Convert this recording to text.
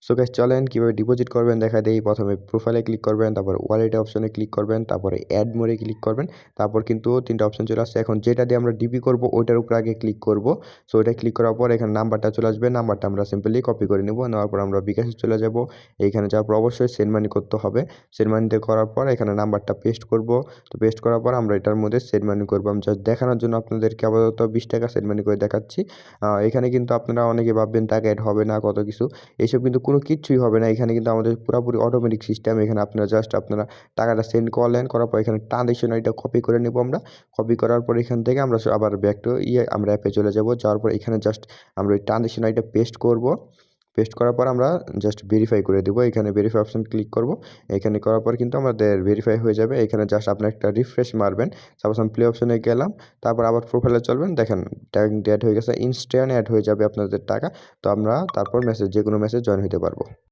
So guys চলেন কীভাবে deposit করবেন দেখা দেই। প্রথমে প্রোফাইলে ক্লিক করবেন, তারপর ওয়ালেট অপশনে ক্লিক করবেন, তারপরে অ্যাড মোডে ক্লিক করবেন। তারপর কিন্তু ৩টা অপশন চলে আসছে। এখন যেটা দিয়ে আমরা ডিপি করব ওইটার উপর আগে ক্লিক করব। সো ওইটা ক্লিক করার পর এখানে নাম্বারটা চলে আসবে। নাম্বারটা আমরা সিম্পলি কপি করে নেব। নেওয়ার পর আমরা বিকাশে চলে যাব। এইখানে যাওয়ার পর অবশ্যই সেন্ড মানি করতে হবে। সেন্ড মানিতে করার পর এখানে নাম্বারটা পেস্ট করব। তো পেস্ট করার পর আমরা এটার মধ্যে সেন্ড মানি করব। আমি জাস্ট দেখানোর জন্য আপনাদেরকে আপাতত 20 টাকা সেন্ড মানি করে দেখাচ্ছি। এখানে কিন্তু আপনারা অনেকে ভাববেন টাকা এড হবে না কত কিছু। এসব কিন্তু কোনো কিচ্ছুই হবে না। এখানে কিন্তু আমাদের পুরাপুরি অটোমেটিক সিস্টেম। এখানে আপনারা জাস্ট আপনারা টাকাটা সেন্ড করলেন, করার পর এখানে ট্রানজেকশন আইডিটা কপি করে নেব আমরা। কপি করার পর এখান থেকে আমরা আবার ব্যাক টু আমরা অ্যাপে চলে যাব। যাওয়ার পর এখানে জাস্ট আমরা ওই ট্রানজেকশন আইডিটা পেস্ট করব। পেস্ট করার পর আমরা জাস্ট ভেরিফাই করে দেব। এখানে ভেরিফাই অপশন ক্লিক করব। এখানে করার পর কিন্তু আমাদের ভেরিফাই হয়ে যাবে। এখানে জাস্ট আপনারা একটা রিফ্রেশ মারবেন। সাপোজ আমি প্লে অপশনে গেলাম, তারপর আবার প্রোফাইলে চলবেন। দেখেন ট্যাগ অ্যাড হয়ে গেছে। ইনস্ট্যান্ট অ্যাড হয়ে যাবে আপনাদের টাকা। তো আমরা তারপর যেকোনো মেসেজ জয়েন হতে পারবো।